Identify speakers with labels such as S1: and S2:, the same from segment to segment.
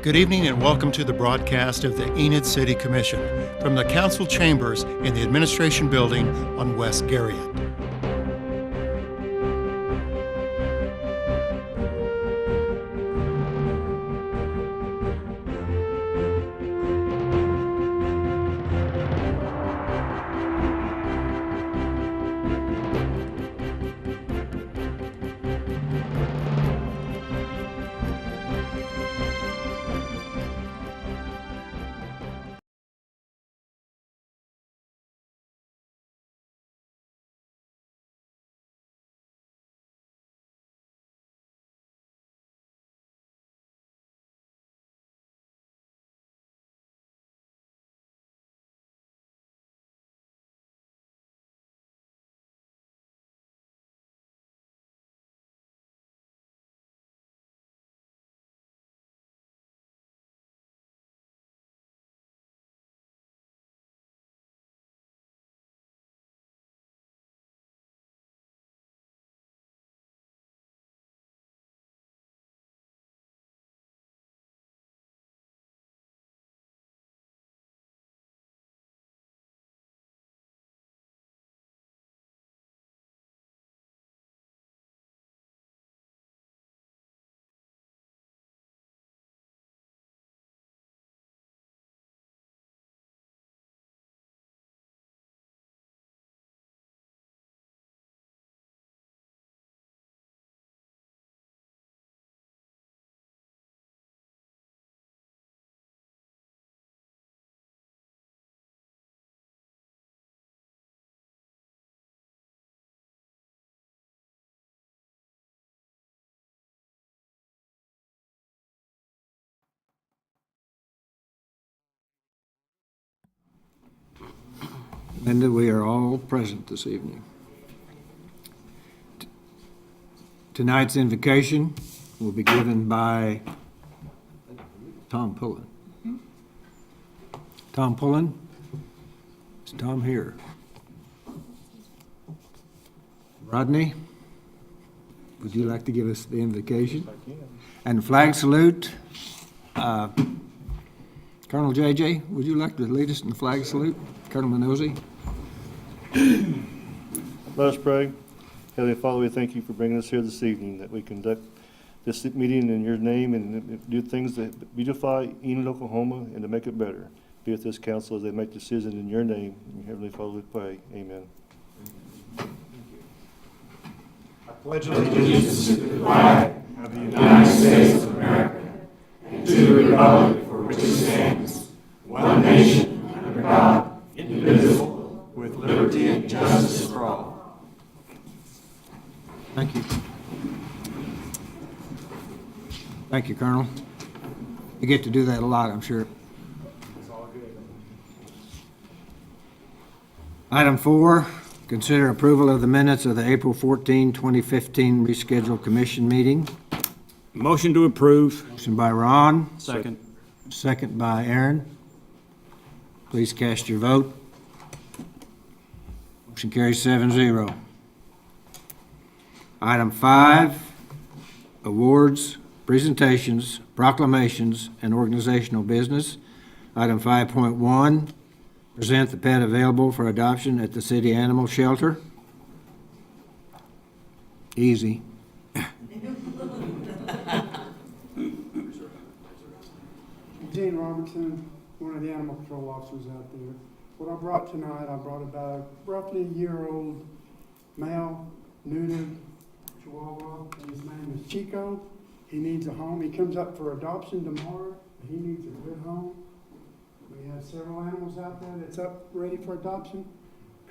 S1: Good evening and welcome to the broadcast of the Enid City Commission from the Council Chambers in the Administration Building on West Garriott.
S2: Linda, we are all present this evening. Tonight's invocation will be given by Tom Pullen. Tom Pullen? Is Tom here? Rodney, would you like to give us the invocation? I can. And the flag salute. Colonel JJ, would you like to lead us in the flag salute? Colonel Minozzi?
S3: Let us pray. Heavenly Father, we thank you for bringing us here this evening, that we conduct this meeting in your name and do things that beautify Enid, Oklahoma, and to make it better. Be with this council as they make decisions in your name. In Heavenly Father, we pray. Amen.
S4: I pledge allegiance to the flag of the United States of America and to the republic for which it stands, one nation, under God, indivisible, with liberty and justice for all.
S2: Thank you. Thank you, Colonel. You get to do that a lot, I'm sure.
S4: It's all good.
S2: Item 4, consider approval of the minutes of the April 14, 2015 rescheduled commission meeting.
S5: Motion to approve.
S2: Motion by Ron,
S5: Second.
S2: second by Aaron. Please cast your vote. Motion carries 7-0. Item 5, awards, presentations, proclamations, and organizational business. Item 5.1, present the pet available for adoption at the city animal shelter. Easy.
S6: Gene Robertson, one of the animal control officers out there. What I brought tonight, I brought about roughly a year-old male, neutered Chihuahua, and his name is Chico. He needs a home. He comes up for adoption tomorrow, but he needs a good home. We have several animals out there that's up ready for adoption.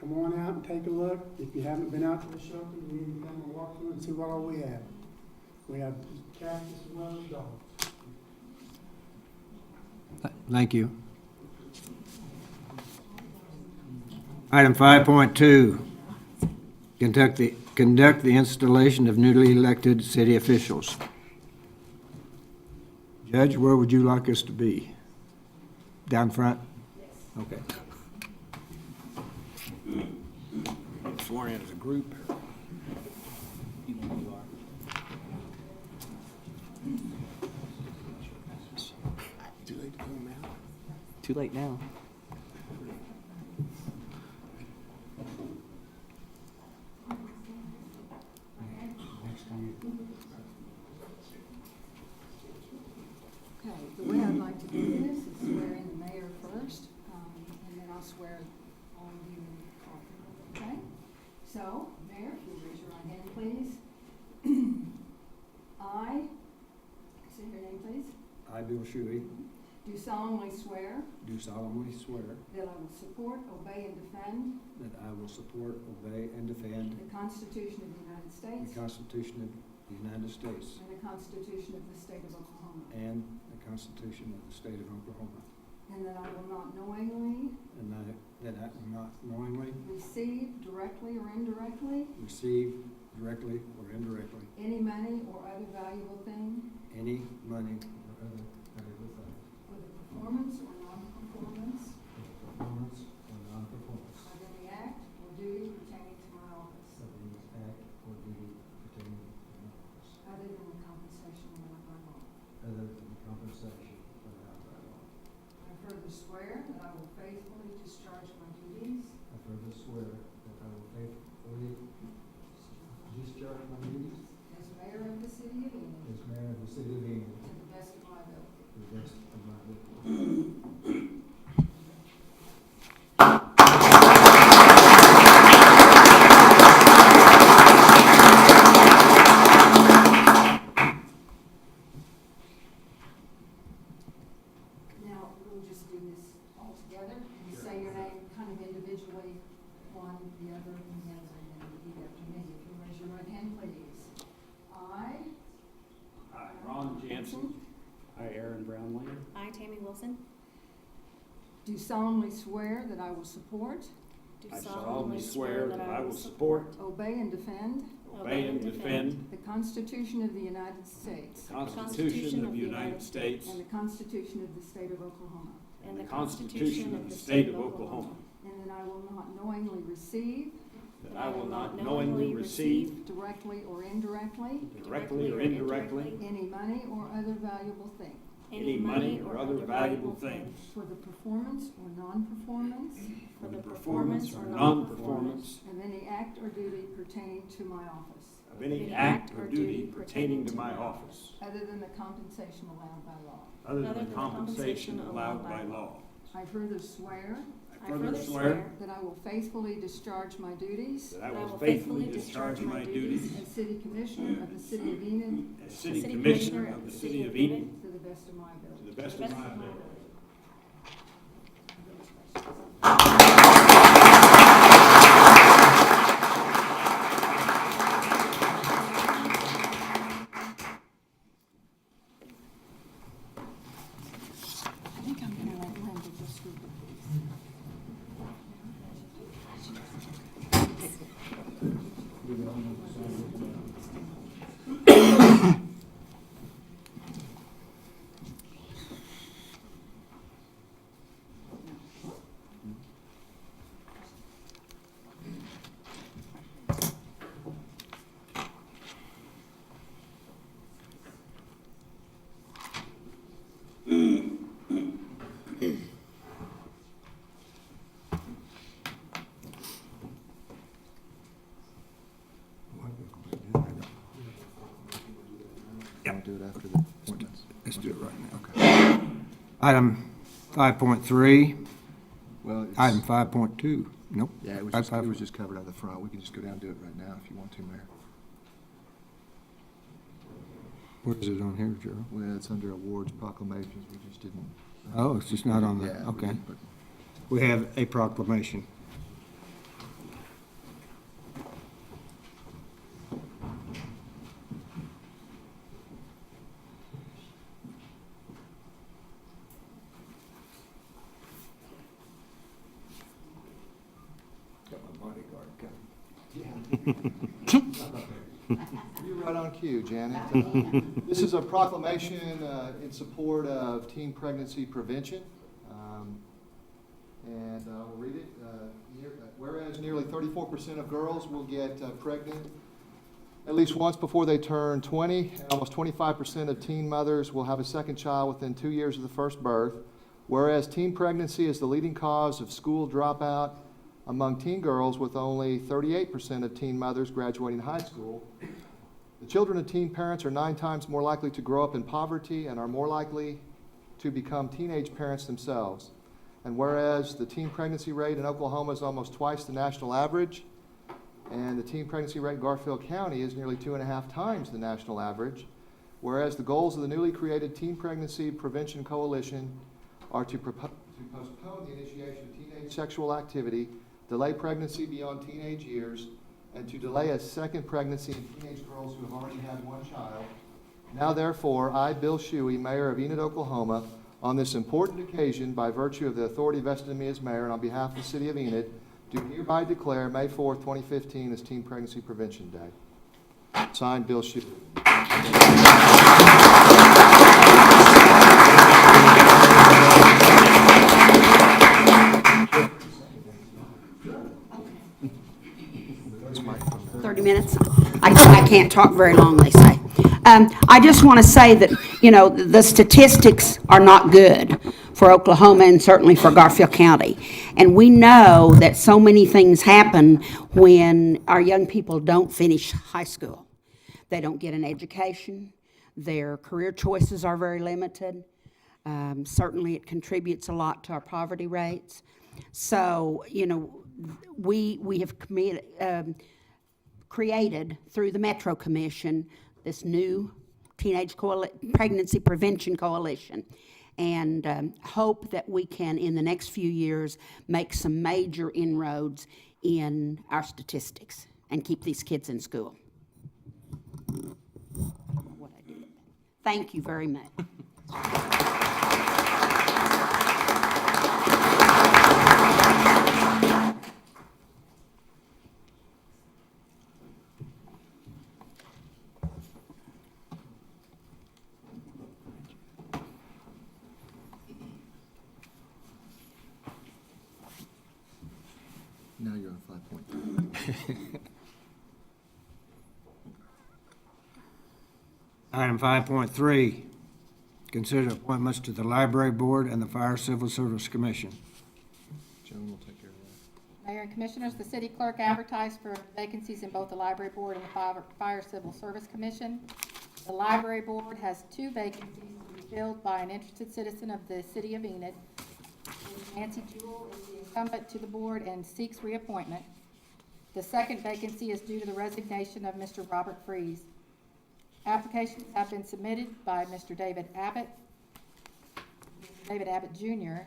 S6: Come on out and take a look. If you haven't been out to the shelter, you need to come and walk through and see what all we have. We have cats as well as dogs.
S2: Thank you. Item 5.2, conduct the installation of newly elected city officials. Judge, where would you like us to be? Down front? Yes. Okay.
S5: Sworn in as a group.
S7: Too late now.
S8: Okay, the way I'd like to do this is swear in the mayor first, and then I'll swear on you. Okay? So, Mayor, if you'll raise your right hand, please. I, say your name, please,
S2: I, Bill Shuey,
S8: do solemnly swear
S2: do solemnly swear
S8: that I will support, obey, and defend
S2: that I will support, obey, and defend
S8: the Constitution of the United
S2: the
S8: States
S2: Constitution of the United States
S8: and the Constitution of the State of Oklahoma,
S2: and the Constitution of the State of Oklahoma,
S8: and that I will not knowingly
S2: and that I will not knowingly
S8: receive, directly or indirectly,
S2: receive, directly or indirectly,
S8: any money or other valuable thing
S2: any money or other valuable thing
S8: for the performance or non-performance
S2: for the performance or non-performance
S8: of any act or duty pertaining to my office,
S2: of any act or duty pertaining to my office,
S8: other than the compensation allowed by law.
S2: other than the compensation allowed by law.
S8: I further swear that I will faithfully discharge my duties
S2: I further swear that I will faithfully discharge my duties
S8: as mayor of the city of Enid
S2: as mayor of the city of Enid
S8: to the best of my ability.
S2: to the best of my ability.
S8: Now, we'll just do this all together and say your name kind of individually, one, the other, and then repeat after me. If you raise your right hand, please. I
S5: I, Ron Jansen.
S7: I, Aaron Brownlee.
S9: I, Tammy Wilson,
S8: do solemnly swear that I will support,
S9: do
S5: I solemnly swear that I will
S9: support,
S5: support,
S8: obey, and defend
S5: obey, and defend
S8: the Constitution of the United States
S5: the Constitution of the United States
S8: and the Constitution of the State of Oklahoma,
S5: and the Constitution of the State of Oklahoma,
S8: and that I will not knowingly receive,
S5: that I will not knowingly receive,
S8: directly or indirectly,
S5: directly or indirectly,
S8: any money or other valuable thing
S5: any money or other valuable things
S8: for the performance or non-performance
S5: for the performance or non-performance
S8: of any act or duty pertaining to my office,
S5: of any act or duty pertaining to my office,
S8: other than the compensation allowed by law.
S5: other than the compensation allowed by law.
S8: I further swear
S5: I further swear
S8: that I will faithfully discharge my duties
S5: that I will faithfully discharge my duties
S8: as City Commissioner of the City of Enid
S5: as City Commissioner of the City of Enid
S8: to the best of my
S5: to
S8: ability.
S5: the best of my ability.
S8: I think I'm gonna let Linda just read it.
S10: Do it after the appointments.
S2: Let's do it right now. Okay. Item 5.3,
S10: Well, it's,
S2: item 5.2, nope.
S10: yeah, it was
S2: Five-
S10: just,
S2: five-
S10: it was just covered out the front. We can just go down and do it right now if you want to, Mayor.
S2: What is it on here, Joe?
S10: Well, it's under awards proclamations. We just didn't.
S2: Oh, it's just not on the,
S10: Yeah, we
S2: okay.
S10: didn't put-
S2: We have a proclamation. Got my bodyguard coming.
S10: You're right on cue, Janet. This is a proclamation in support of teen pregnancy prevention. And I'll read it. Whereas nearly 34% of girls will get pregnant at least once before they turn 20, and almost 25% of teen mothers will have a second child within 2 years of the first birth. Whereas teen pregnancy is the leading cause of school dropout among teen girls, with only 38% of teen mothers graduating high school, the children of teen parents are 9 times more likely to grow up in poverty and are more likely to become teenage parents themselves. And whereas the teen pregnancy rate in Oklahoma is almost twice the national average, and the teen pregnancy rate in Garfield County is nearly 2.5 times the national average, whereas the goals of the newly created Teen Pregnancy Prevention Coalition are to postpone the initiation of teenage sexual activity, delay pregnancy beyond teenage years, and to delay a second pregnancy in teenage girls who have already had one child. Now therefore, I, Bill Shuey, Mayor of Enid, Oklahoma, on this important occasion, by virtue of the authority vested in me as mayor and on behalf of the city of Enid, do hereby declare May 4th, 2015 as Teen Pregnancy Prevention Day. Signed, Bill Shuey.
S9: 30 minutes? I can't talk very long, they say. I just want to say that, the statistics are not good for Oklahoma and certainly for Garfield County. And we know that so many things happen when our young people don't finish high school. They don't get an education. Their career choices are very limited. Certainly it contributes a lot to our poverty rates. So, we have created through the Metro Commission this new Teenage Pregnancy Prevention Coalition, and hope that we can, in the next few years, make some major inroads in our statistics and keep these kids in school. What I did. Thank you very much.
S10: Now you're on 5.3.
S2: Item 5.3, consider appointments to the Library Board and the Fire Civil Service Commission.
S10: Joan will take care of that.
S11: Mayor and Commissioners, the city clerk advertised for vacancies in both the Library Board and the Fire Civil Service Commission. The Library Board has 2 vacancies to be filled by an interested citizen of the city of Enid. Nancy Jewell is the incumbent to the board and seeks reappointment. The second vacancy is due to the resignation of Mr. Robert Freeze. Applications have been submitted by Mr. David Abbott Jr.,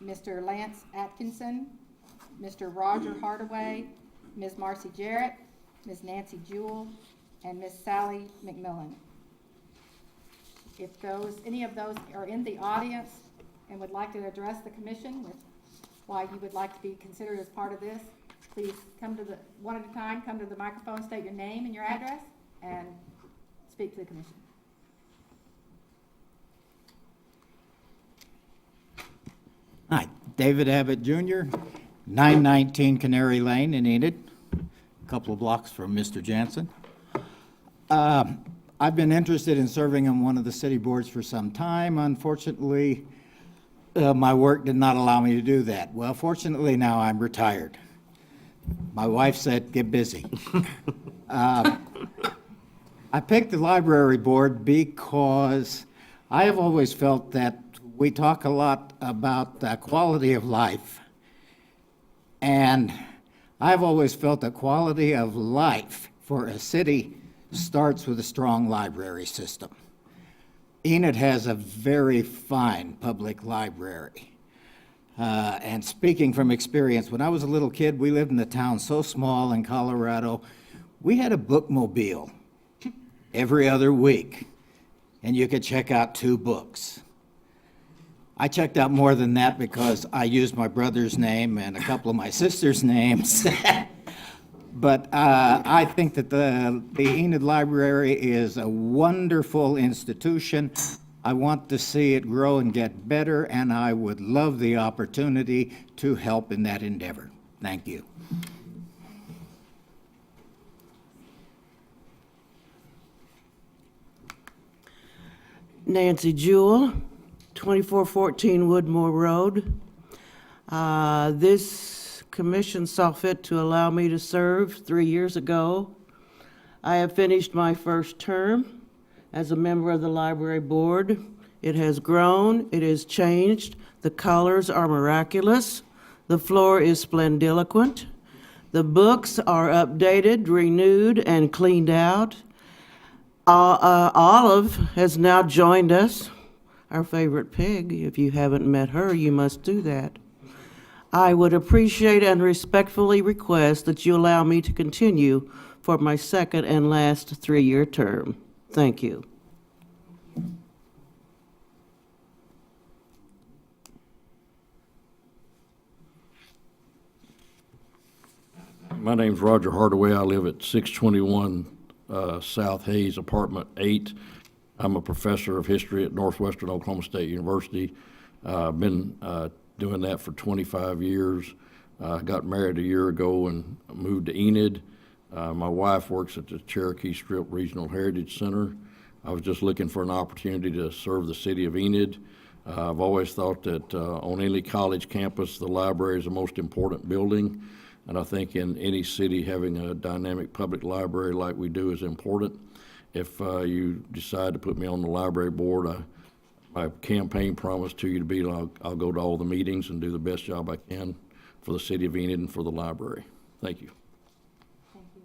S11: Mr. Lance Atkinson, Mr. Roger Hardaway, Ms. Marcy Jarrett, Ms. Nancy Jewell, and Ms. Sally McMillan. If any of those are in the audience and would like to address the commission with why you would like to be considered as part of this, please come to one at a time, come to the microphone, state your name and your address, and speak to the commission.
S12: Hi, David Abbott Jr., 919 Canary Lane in Enid, a couple of blocks from Mr. Jansen. I've been interested in serving on one of the city boards for some time. Unfortunately, my work did not allow me to do that. Well, fortunately, now I'm retired. My wife said, get busy. I picked the library board because I have always felt that we talk a lot about quality of life. And I've always felt that quality of life for a city starts with a strong library system. Enid has a very fine public library. And speaking from experience, when I was a little kid, we lived in a town so small in Colorado, we had a bookmobile every other week, and you could check out 2 books. I checked out more than that because I used my brother's name and a couple of my sister's names. But I think that the Enid Library is a wonderful institution. I want to see it grow and get better, and I would love the opportunity to help in that endeavor. Thank you.
S13: Nancy Jewell, 2414 Woodmore Road. This commission saw fit to allow me to serve 3 years ago. I have finished my first term as a member of the library board. It has grown, it has changed, the colors are miraculous, the floor is splendiloquent, the books are updated, renewed, and cleaned out. Olive has now joined us, our favorite pig. If you haven't met her, you must do that. I would appreciate and respectfully request that you allow me to continue for my second and last 3-year term. Thank you.
S14: My name's Roger Hardaway. I live at 621 South Hayes, Apartment 8. I'm a professor of history at Northwestern Oklahoma State University. I've been doing that for 25 years. I got married a year ago and moved to Enid. My wife works at the Cherokee Strip Regional Heritage Center. I was just looking for an opportunity to serve the city of Enid. I've always thought that on any college campus, the library is the most important building. And I think in any city, having a dynamic public library like we do is important. If you decide to put me on the library board, my campaign promise to you to be, I'll go to all the meetings and do the best job I can for the city of Enid and for the library. Thank you.
S11: Thank you.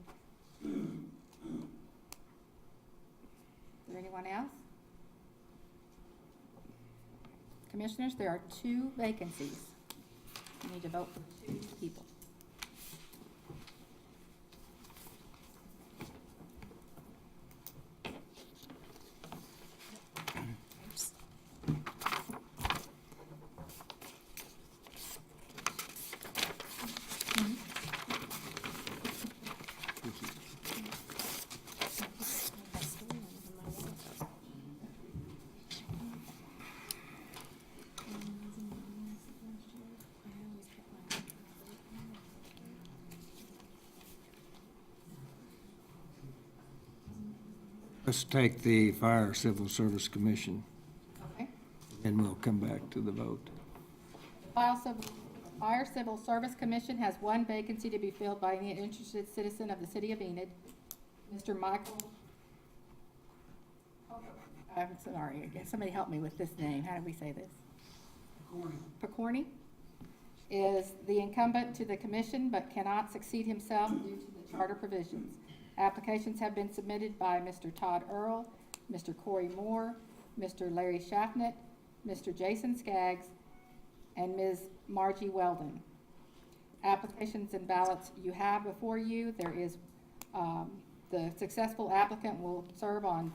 S11: Is there anyone else? Commissioners, there are 2 vacancies. You need to vote for 2 people.
S2: Let's take the Fire Civil Service Commission,
S11: Okay.
S2: and we'll come back to the vote.
S11: Fire Civil Service Commission has 1 vacancy to be filled by any interested citizen of the city of Enid. Mr. Michael, I'm sorry, somebody help me with this name. How do we say this? Picorni is the incumbent to the commission but cannot succeed himself due to the charter provisions. Applications have been submitted by Mr. Todd Earl, Mr. Corey Moore, Mr. Larry Schaffnet, Mr. Jason Skaggs, and Ms. Margie Weldon. Applications and ballots you have before you. There is the successful applicant will serve on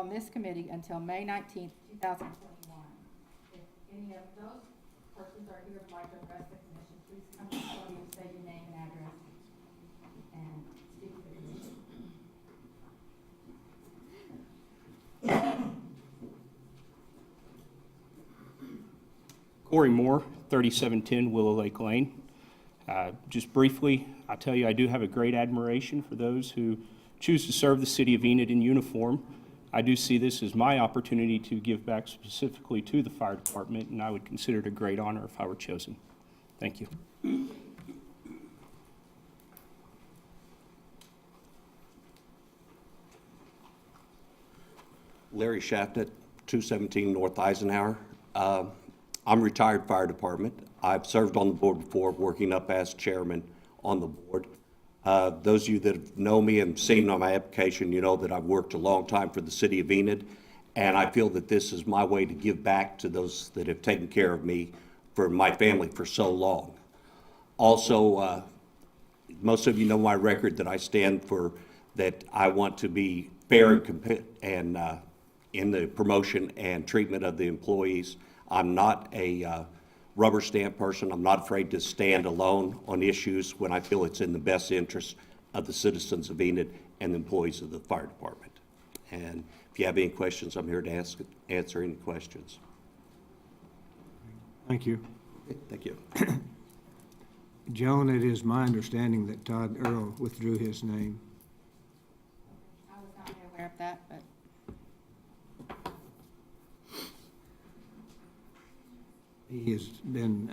S11: this committee until May 19th, 2021. If any of those persons are here would like to address the commission, please come to the podium, say your name and address, and speak to the commission.
S7: Corey Moore, 3710 Willow Lake Lane. Just briefly, I'll tell you I do have a great admiration for those who choose to serve the city of Enid in uniform. I do see this as my opportunity to give back specifically to the fire department, and I would consider it a great honor if I were chosen. Thank you.
S15: Larry Schaffnet, 217 North Eisenhower. I'm retired fire department. I've served on the board before, working up as chairman on the board. Those of you that know me and seen on my application, you know that I've worked a long time for the city of Enid, and I feel that this is my way to give back to those that have taken care of me for my family for so long. Also, most of you know my record that I stand for, that I want to be fair and in the promotion and treatment of the employees. I'm not a rubber stamp person. I'm not afraid to stand alone on issues when I feel it's in the best interest of the citizens of Enid and the employees of the fire department. And if you have any questions, I'm here to answer any questions.
S2: Thank you.
S15: Thank you.
S2: Joan, it is my understanding that Todd Earl withdrew his name.
S11: I was not aware of that, but
S2: he has been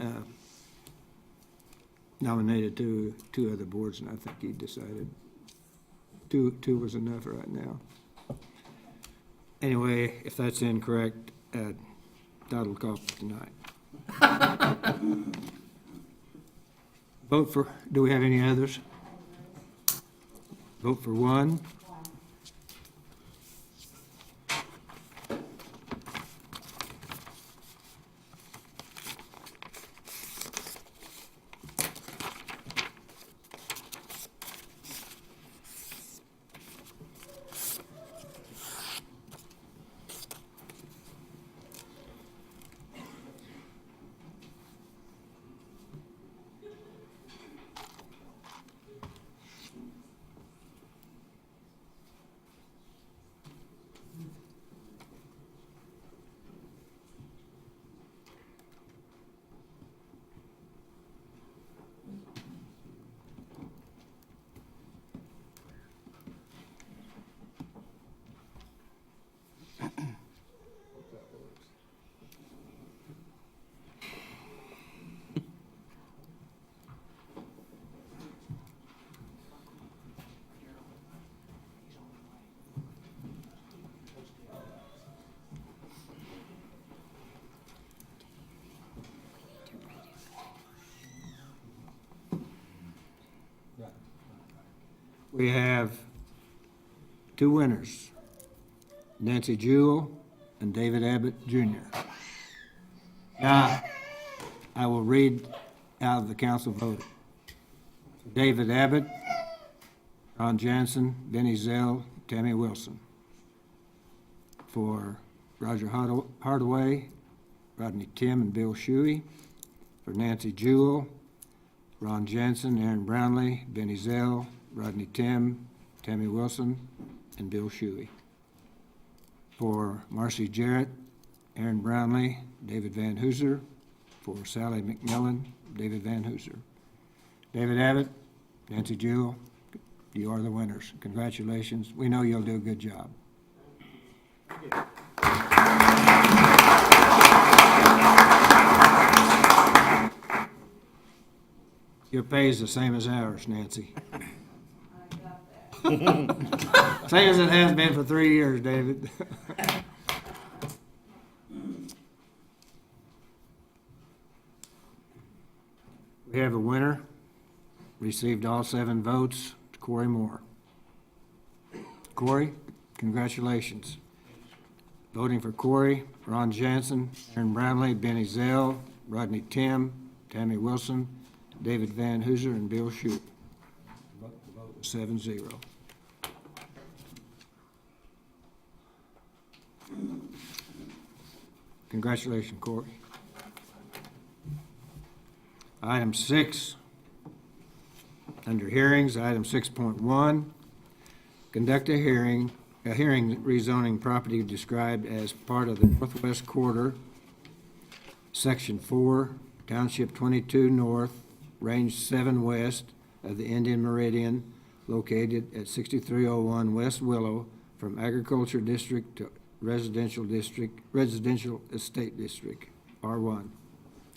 S2: nominated to two other boards, and I think he decided two was enough right now. Anyway, if that's incorrect, Todd will call for tonight. Vote for, do we have any others? Vote for one. We have two winners, Nancy Jewell and David Abbott Jr. Now, I will read out of the council vote. David Abbott, Ron Jansen, Benny Zell, Tammy Wilson. For Roger Hardaway, Rodney Tim, and Bill Shuey. For Nancy Jewell, Ron Jansen, Aaron Brownlee, Benny Zell, Rodney Tim, Tammy Wilson, and Bill Shuey. For Marcy Jarrett, Aaron Brownlee, David Van Hooser. For Sally McMillan, David Van Hooser. David Abbott, Nancy Jewell, you are the winners. Congratulations. We know you'll do a good job. Your pay is the same as ours, Nancy. Same as it has been for 3 years, David. We have a winner. Received all 7 votes. Corey Moore. Corey, congratulations. Voting for Corey, Ron Jansen, Aaron Brownlee, Benny Zell, Rodney Tim, Tammy Wilson, David Van Hooser, and Bill Shute. The vote was 7-0. Congratulations, Corey. Item 6, under hearings, item 6.1, conduct a hearing rezoning property described as part of the Northwest Quarter, Section 4, Township 22 North, Range 7 West of the Indian Meridian, located at 6301 West Willow, from Agriculture District to Residential Estate District, R1.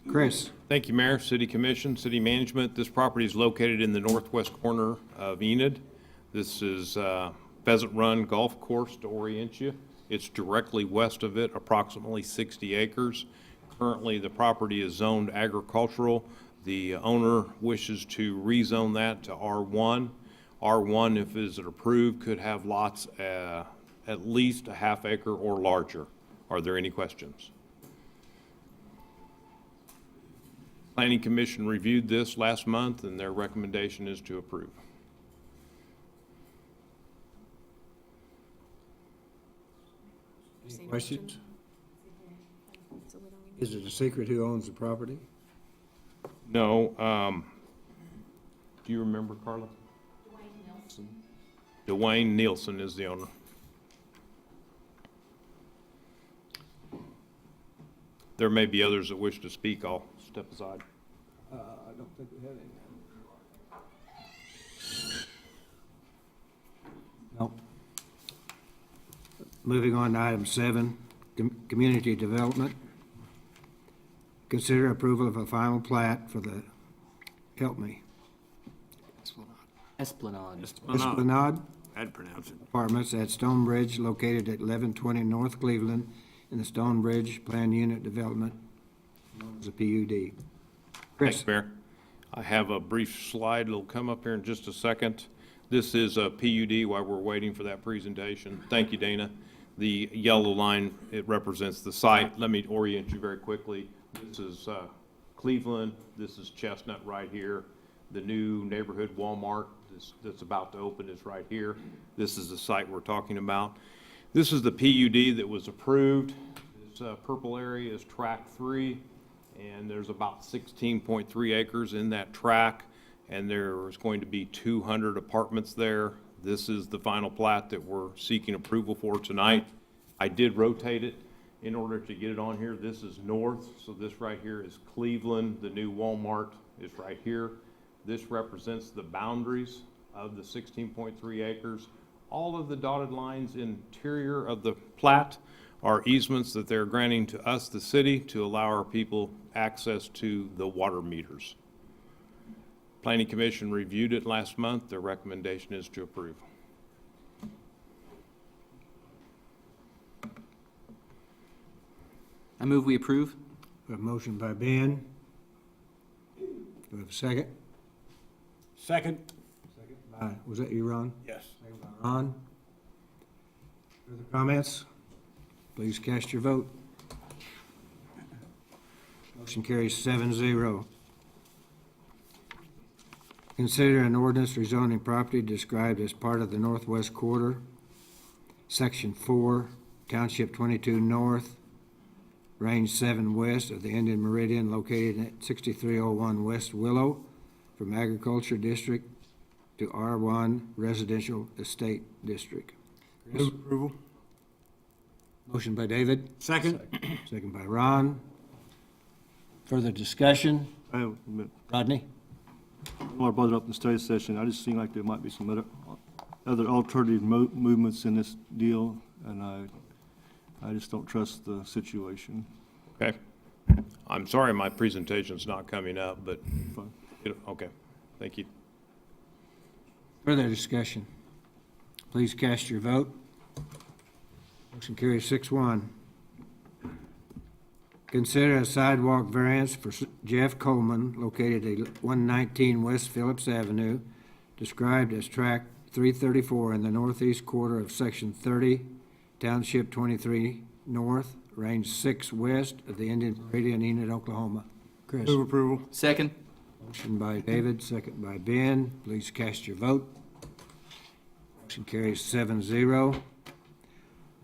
S2: Chris.
S16: Thank you, Mayor, City Commission, City Management. This property is located in the northwest corner of Enid. This is Pheasant Run Golf Course, to orient you. It's directly west of it, approximately 60 acres. Currently, the property is zoned agricultural. The owner wishes to rezone that to R1. R1, if it is approved, could have lots at least a half acre or larger. Are there any questions? Planning Commission reviewed this last month, and their recommendation is to approve.
S2: Any questions? Is it a secret who owns the property?
S16: No. Do you remember, Carla? Dwayne Nielsen is the owner. There may be others that wish to speak. I'll step aside.
S2: I don't think we have any. Nope. Moving on to item 7, community development. Consider approval of a final plat for the, help me,
S17: Esplanade.
S2: Esplanade
S5: I'd pronounce it.
S2: Apartments at Stonebridge located at 1120 North Cleveland in the Stonebridge Planned Unit Development, known as a PUD. Chris?
S16: Thanks, Mayor. I have a brief slide that'll come up here in just a second. This is a PUD while we're waiting for that presentation. Thank you, Dana. The yellow line, it represents the site. Let me orient you very quickly. This is Cleveland. This is Chestnut right here. The new neighborhood Walmart that's about to open is right here. This is the site we're talking about. This is the PUD that was approved. This purple area is tract 3, and there's about 16.3 acres in that tract, and there's going to be 200 apartments there. This is the final plat that we're seeking approval for tonight. I did rotate it in order to get it on here. This is north, so this right here is Cleveland. The new Walmart is right here. This represents the boundaries of the 16.3 acres. All of the dotted lines interior of the plat are easements that they're granting to us, the city, to allow our people access to the water meters. Planning Commission reviewed it last month. Their recommendation is to approve.
S17: I move we approve.
S2: A motion by Ben. Do we have a second?
S5: Second.
S2: Was that you, Ron?
S5: Yes.
S2: Second by Ron. Further comments? Please cast your vote. Motion carries 7-0. Consider an ordinance rezoning property described as part of the Northwest Quarter, Section 4, Township 22 North, Range 7 West of the Indian Meridian, located at 6301 West Willow, from Agriculture District to R1 Residential Estate District.
S6: Move approval.
S2: Motion by David.
S5: Second.
S2: Second by Ron. Further discussion?
S3: I have a minute.
S2: Rodney?
S3: Well, I brought it up in the study session. I just seem like there might be some other alternative movements in this deal, and I just don't trust the situation.
S16: Okay. I'm sorry my presentation's not coming up, but, okay. Thank you.
S2: Further discussion? Please cast your vote. Motion carries 6-1. Consider a sidewalk variance for Jeff Coleman, located at 119 West Phillips Avenue, described as tract 334 in the northeast quarter of Section 30, Township 23 North, Range 6 West of the Indian Meridian, Enid, Oklahoma. Chris?
S6: Move approval.
S17: Second.
S2: Motion by David, second by Ben. Please cast your vote. Motion carries 7-0.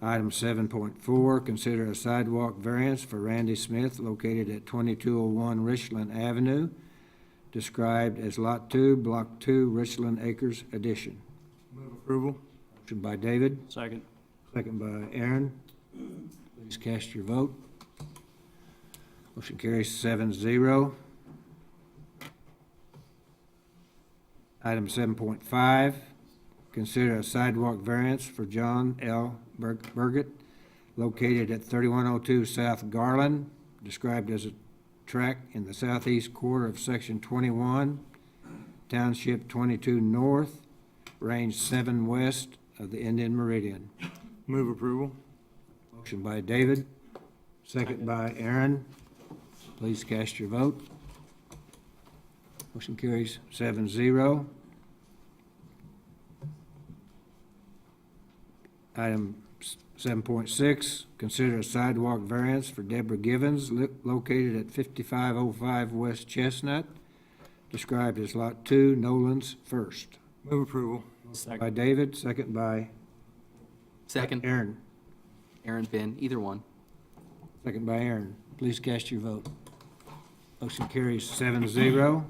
S2: Item 7.4, consider a sidewalk variance for Randy Smith, located at 2201 Richland Avenue, described as Lot 2, Block 2, Richland Acres Addition.
S6: Move approval.
S2: Motion by David,
S5: Second.
S2: second by Aaron. Please cast your vote. Motion carries 7-0. Item 7.5, consider a sidewalk variance for John L. Burgett, located at 3102 South Garland, described as a tract in the southeast quarter of Section 21, Township 22 North, Range 7 West of the Indian Meridian.
S6: Move approval.
S2: Motion by David, second by Aaron. Please cast your vote. Motion carries 7-0. Item 7.6, consider a sidewalk variance for Deborah Givens, located at 5505 West Chestnut, described as Lot 2, Nolan's First.
S6: Move approval.
S2: By David, second by
S17: Second.
S2: Aaron.
S17: Aaron, Ben, either one.
S2: Second by Aaron. Please cast your vote. Motion carries 7-0.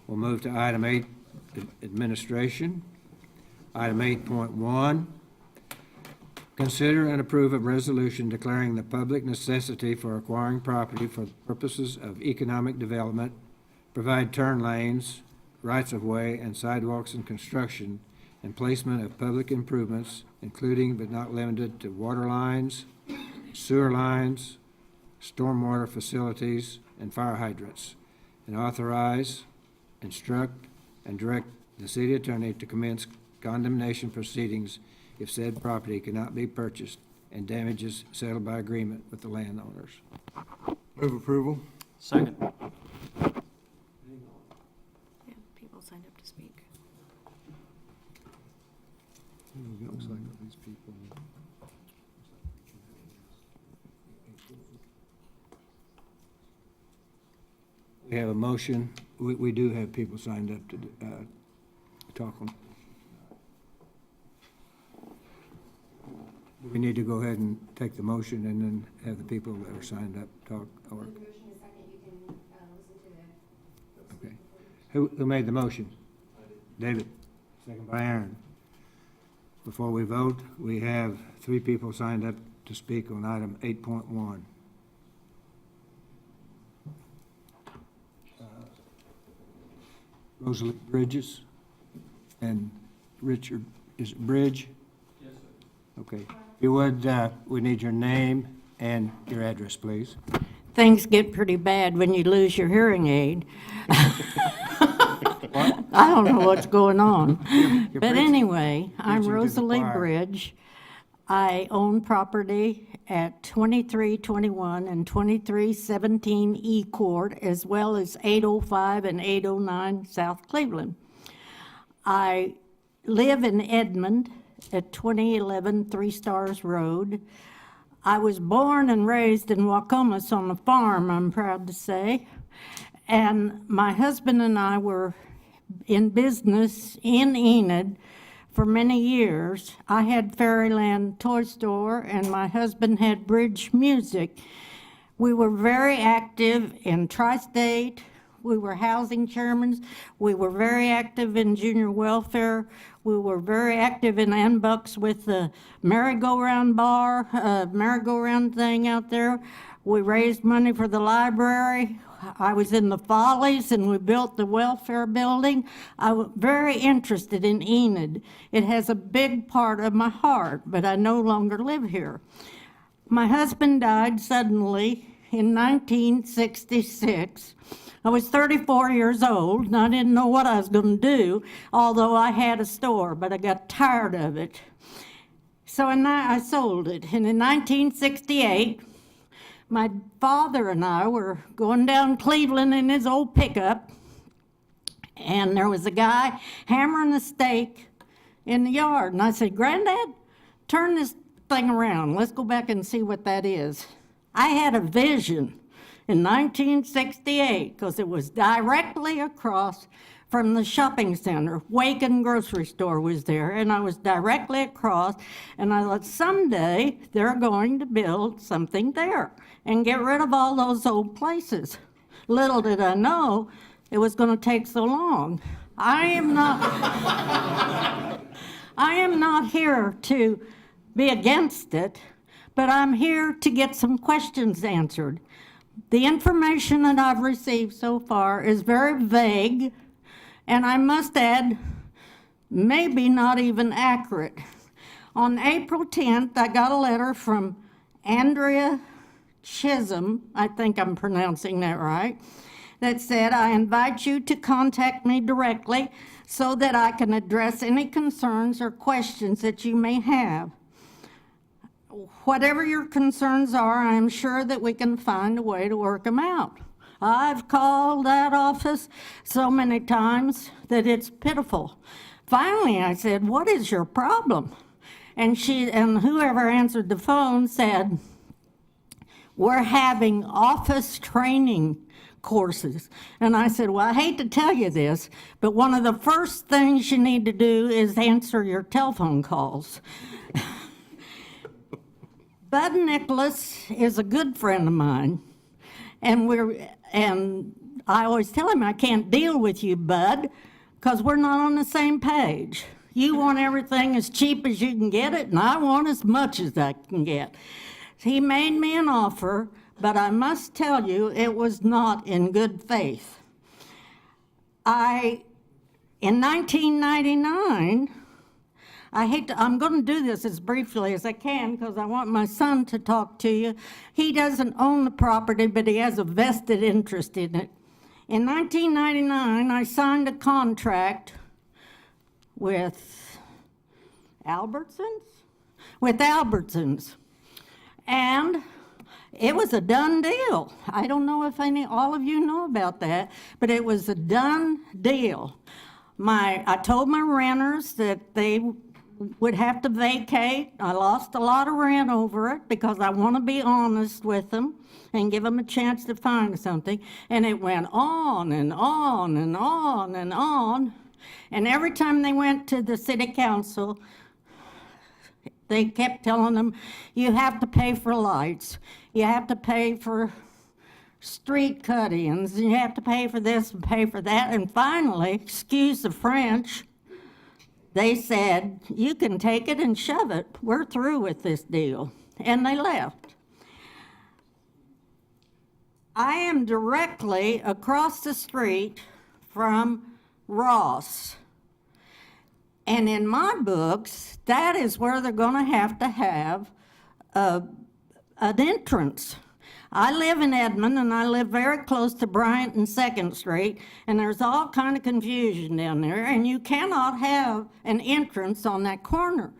S2: We'll move to item 8, administration. Item 8.1, consider and approve a resolution declaring the public necessity for acquiring property for purposes of economic development, provide turn lanes, rights-of-way, and sidewalks and construction, and placement of public improvements, including but not limited to water lines, sewer lines, stormwater facilities, and fire hydrants, and authorize, instruct, and direct the city attorney to commence condemnation proceedings if said property cannot be purchased and damages settled by agreement with the landowners.
S10: Move approval.
S17: Second.
S18: People signed up to speak.
S10: Looks like these people.
S2: We have a motion. We do have people signed up to talk on. We need to go ahead and take the motion and then have the people that are signed up talk. Or, okay. Who made the motion? David. Second by Aaron. Before we vote, we have 3 people signed up to speak on item 8.1. Rosalie Bridges and Richard, is it Bridge? Yes, sir. Okay. If you would, we need your name and your address, please.
S19: Things get pretty bad when you lose your hearing aid. I don't know what's going on. But anyway, I'm Rosalie Bridge. I own property at 2321 and 2317 E Court, as well as 805 and 809 South Cleveland. I live in Edmond at 2011 Three Stars Road. I was born and raised in Waukomis on a farm, I'm proud to say. And my husband and I were in business in Enid for many years. I had Fairyland Toy Store and my husband had Bridge Music. We were very active in Tri-State. We were housing chairmen. We were very active in junior welfare. We were very active in Anbucks with the merry-go-round bar, merry-go-round thing out there. We raised money for the library. I was in the Follies and we built the welfare building. I was very interested in Enid. It has a big part of my heart, but I no longer live here. My husband died suddenly in 1966. I was 34 years old and I didn't know what I was going to do, although I had a store, but I got tired of it. So I sold it. And in 1968, my father and I were going down Cleveland in his old pickup, and there was a guy hammering a stake in the yard. And I said, Granddad, turn this thing around. Let's go back and see what that is. I had a vision in 1968 because it was directly across from the shopping center. Waken grocery store was there, and I was directly across, and I thought someday they're going to build something there and get rid of all those old places. Little did I know it was going to take so long. I am not here to be against it, but I'm here to get some questions answered. The information that I've received so far is very vague, and I must add, maybe not even accurate. On April 10th, I got a letter from Andrea Chisholm, I think I'm pronouncing that right, that said, I invite you to contact me directly so that I can address any concerns or questions that you may have. Whatever your concerns are, I'm sure that we can find a way to work them out. I've called that office so many times that it's pitiful. Finally, I said, what is your problem? And whoever answered the phone said, we're having office training courses. And I said, well, I hate to tell you this, but one of the first things you need to do is answer your telephone calls. Bud Nicholas is a good friend of mine, and I always tell him I can't deal with you, Bud, because we're not on the same page. You want everything as cheap as you can get it, and I want as much as I can get. He made me an offer, but I must tell you it was not in good faith. In 1999, I'm going to do this as briefly as I can because I want my son to talk to you. He doesn't own the property, but he has a vested interest in it. In 1999, I signed a contract with Albertsons? With Albertsons. And it was a done deal. I don't know if all of you know about that, but it was a done deal. I told my renters that they would have to vacate. I lost a lot of rent over it because I want to be honest with them and give them a chance to find something. And it went on and on and on and on. And every time they went to the city council, they kept telling them, you have to pay for lights, you have to pay for street cuttings, and you have to pay for this and pay for that. And finally, excuse the French, they said, you can take it and shove it. We're through with this deal. And they left. I am directly across the street from Ross. And in my books, that is where they're going to have an entrance. I live in Edmond, and I live very close to Bryant and 2nd Street, and there's all kind of confusion down there, and you cannot have an entrance on that corner.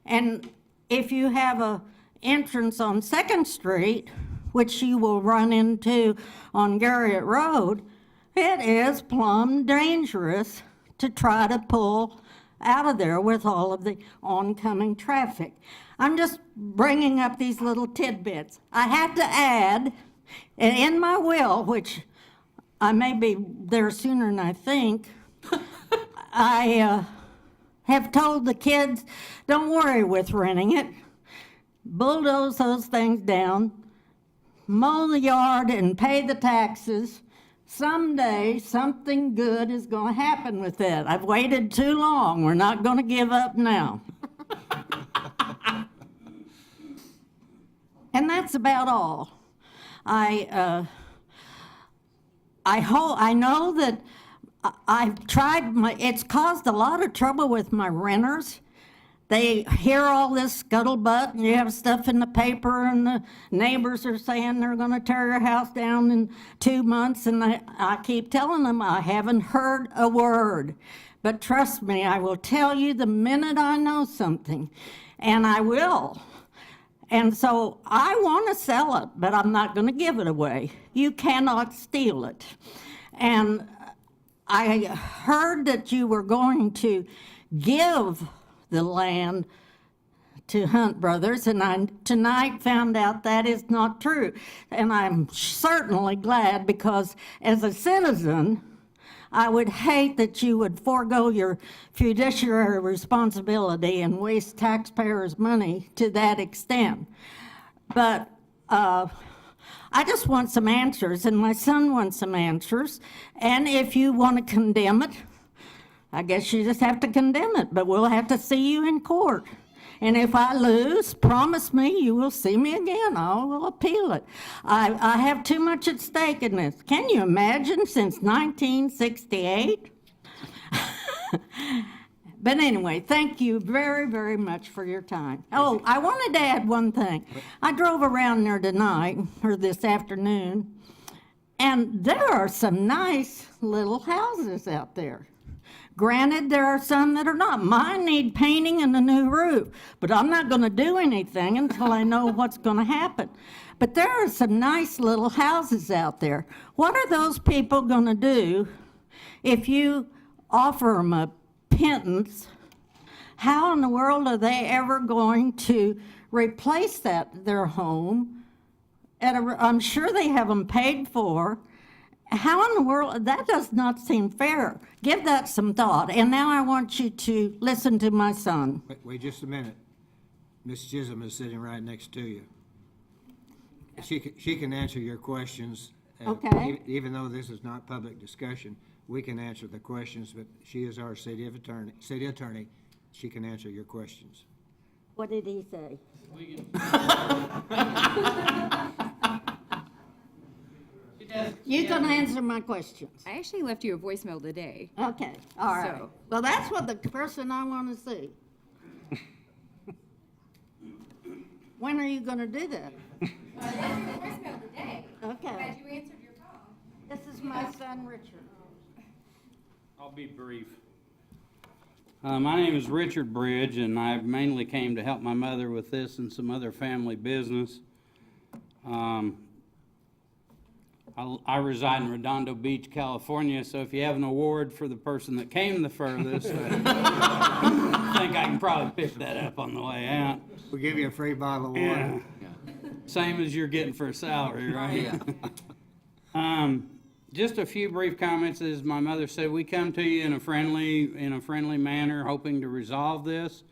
S19: And if you have an entrance on 2nd Street, which you will run into on Garriott Road, it is plumb dangerous to try to pull out of there with all of the oncoming traffic. I'm just bringing up these little tidbits. I have to add, in my will, which I may be there sooner than I think, I have told the kids, don't worry with renting it. Bulldoze those things down, mow the yard, and pay the taxes. Someday, something good is going to happen with that. I've waited too long. We're not going to give up now. And that's about all. I know that I've tried it's caused a lot of trouble with my renters. They hear all this scuttlebutt, and you have stuff in the paper, and the neighbors are saying they're going to tear your house down in 2 months, and I keep telling them I haven't heard a word. But trust me, I will tell you the minute I know something, and I will. And so I want to sell it, but I'm not going to give it away. You cannot steal it. And I heard that you were going to give the land to Hunt Brothers, and I tonight found out that is not true. And I'm certainly glad, because as a citizen, I would hate that you would forego your fiduciary responsibility and waste taxpayers' money to that extent. But I just want some answers, and my son wants some answers. And if you want to condemn it, I guess you just have to condemn it, but we'll have to see you in court. And if I lose, promise me you will see me again. I will appeal it. I have too much at stake in this. Can you imagine, since 1968? But anyway, thank you very, very much for your time. Oh, I wanted to add one thing. I drove around there tonight, or this afternoon, and there are some nice little houses out there. Granted, there are some that are not. Mine need painting and a new roof, but I'm not going to do anything until I know what's going to happen. But there are some nice little houses out there. What are those people going to do if you offer them a pittance? How in the world are they ever going to replace their home? I'm sure they have them paid for. How in the world? That does not seem fair. Give that some thought. And now I want you to listen to my son.
S2: Wait just a minute. Miss Chisholm is sitting right next to you. She can answer your questions.
S19: Okay.
S2: Even though this is not public discussion, we can answer the questions, but she is our city attorney. She can answer your questions.
S19: What did he say? You can answer my questions.
S18: I actually left you a voicemail today.
S19: Okay, all right.
S18: So-
S19: Well, that's what the person I want to see. when are you gonna do that?
S11: That's your voicemail of the day.
S19: Okay.
S11: Had you answered your phone?
S19: This is my son, Richard.
S20: I'll be brief. My name is Richard Bridge, and I mainly came to help my mother with this and some other family business. I reside in Redondo Beach, California, so if you have an award for the person that came the furthest, I think I can probably pick that up on the way out.
S2: We'll give you a free bottle of
S20: Yeah.
S2: water.
S20: Same as you're getting for a salary, right? Just a few brief comments. As my mother said, we come to you in a friendly manner, hoping to resolve this.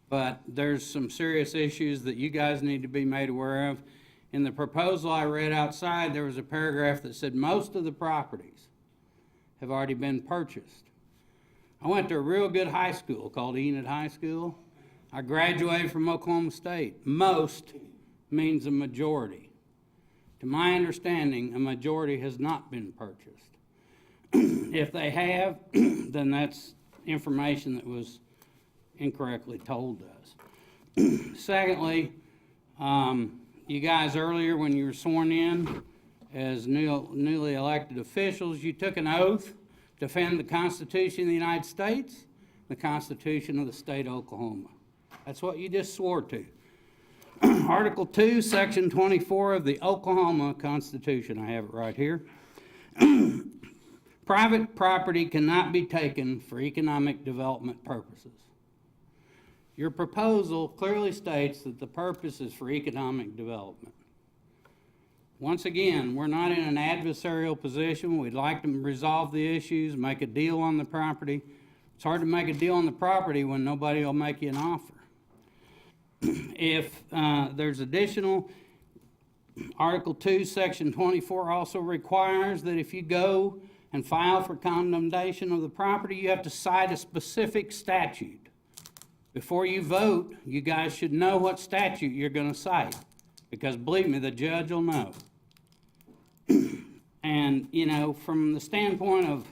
S20: But there's some serious issues that you guys need to be made aware of. In the proposal I read outside, there was a paragraph that said most of the properties have already been purchased. I went to a real good high school called Enid High School. I graduated from Oklahoma State. Most means a majority. To my understanding, a majority has not been purchased. If they have, then that's information that was incorrectly told us. Secondly, you guys earlier, when you were sworn in as newly elected officials, you took an oath to defend the Constitution of the United States, the Constitution of the state of Oklahoma. That's what you just swore to. Article 2, Section 24 of the Oklahoma Constitution, I have it right here. Private property cannot be taken for economic development purposes. Your proposal clearly states that the purpose is for economic development. Once again, we're not in an adversarial position. We'd like to resolve the issues, make a deal on the property. It's hard to make a deal on the property when nobody will make you an offer. If there's additional, Article 2, Section 24 also requires that if you go and file for condemnation of the property, you have to cite a specific statute. Before you vote, you guys should know what statute you're going to cite, because believe me, the judge will know. And, you know, from the standpoint of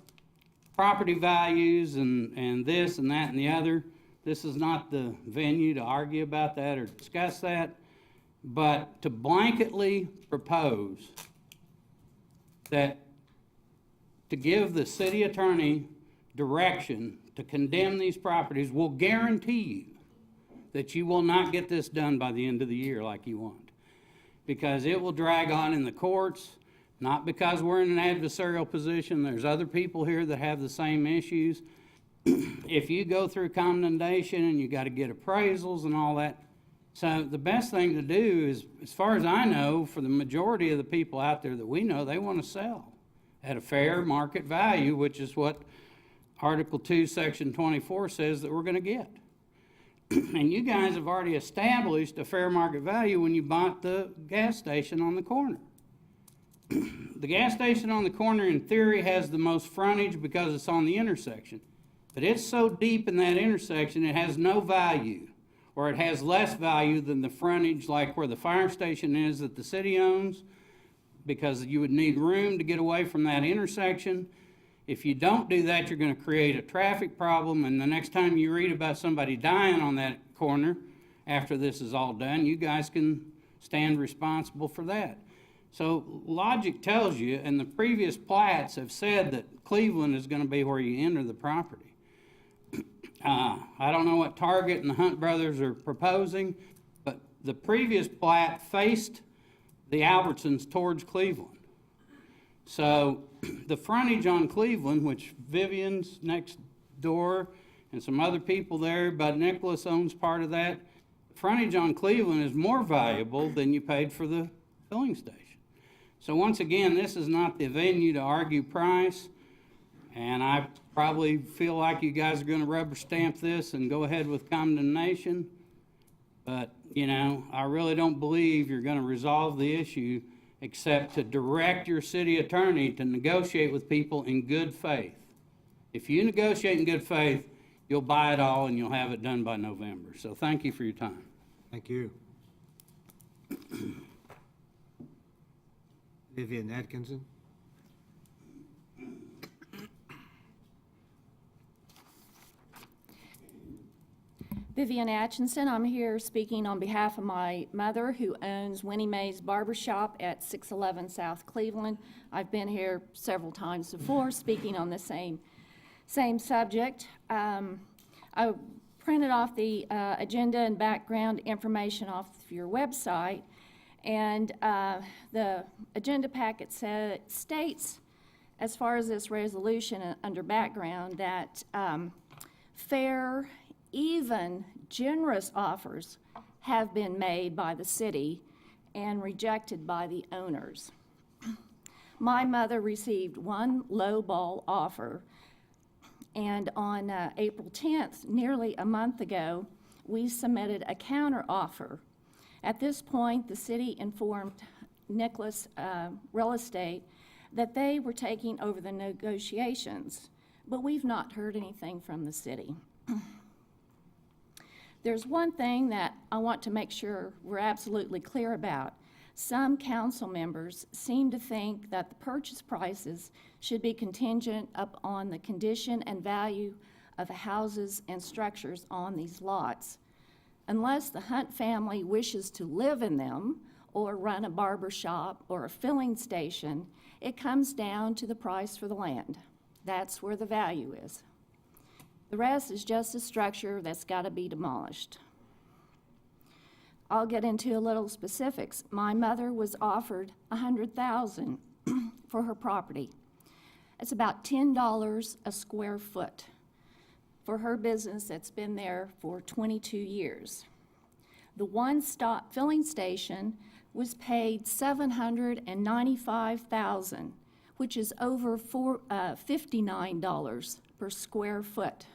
S20: property values and this and that and the other, this is not the venue to argue about that or discuss that, but to blanketly propose that to give the city attorney direction to condemn these properties will guarantee you that you will not get this done by the end of the year like you want. Because it will drag on in the courts, not because we're in an adversarial position. There's other people here that have the same issues. If you go through condemnation and you got to get appraisals and all that, so the best thing to do is, as far as I know, for the majority of the people out there that we know, they want to sell at a fair market value, which is what Article 2, Section 24 says that we're going to get. And you guys have already established a fair market value when you bought the gas station on the corner. The gas station on the corner, in theory, has the most frontage because it's on the intersection. But it's so deep in that intersection, it has no value, or it has less value than the frontage, like where the fire station is that the city owns, because you would need room to get away from that intersection. If you don't do that, you're going to create a traffic problem, and the next time you read about somebody dying on that corner after this is all done, you guys can stand responsible for that. So logic tells you, and the previous plats have said that Cleveland is going to be where you enter the property. I don't know what Target and the Hunt brothers are proposing, but the previous plat faced the Albertsons towards Cleveland. So the frontage on Cleveland, which Vivian's next door and some other people there, Bud Nicholas owns part of that, frontage on Cleveland is more valuable than you paid for the filling station. So once again, this is not the venue to argue price, and I probably feel like you guys are going to rubber stamp this and go ahead with condemnation. But, you know, I really don't believe you're going to resolve the issue except to direct your city attorney to negotiate with people in good faith. If you negotiate in good faith, you'll buy it all and you'll have it done by November. So thank you for your time.
S2: Thank you. Vivian Atkinson.
S18: Vivian Atchison. I'm here speaking on behalf of my mother, who owns Winnie Mae's Barbershop at 611 South Cleveland. I've been here several times before, speaking on the same subject. I printed off the agenda and background information off your website, and the agenda packet states, as far as this resolution under background, that fair, even, generous offers have been made by the city and rejected by the owners. My mother received one lowball offer, and on April 10th, nearly a month ago, we submitted a counter offer. At this point, the city informed Nicholas Real Estate that they were taking over the negotiations, but we've not heard anything from the city. There's one thing that I want to make sure we're absolutely clear about. Some council members seem to think that the purchase prices should be contingent upon the condition and value of the houses and structures on these lots. Unless the Hunt family wishes to live in them or run a barber shop or a filling station, it comes down to the price for the land. That's where the value is. The rest is just a structure that's got to be demolished. I'll get into a little specifics. My mother was offered $100,000 for her property. It's about $10 a square foot for her business that's been there for 22 years. The one-stop filling station was paid $795,000, which is over $59 per square foot.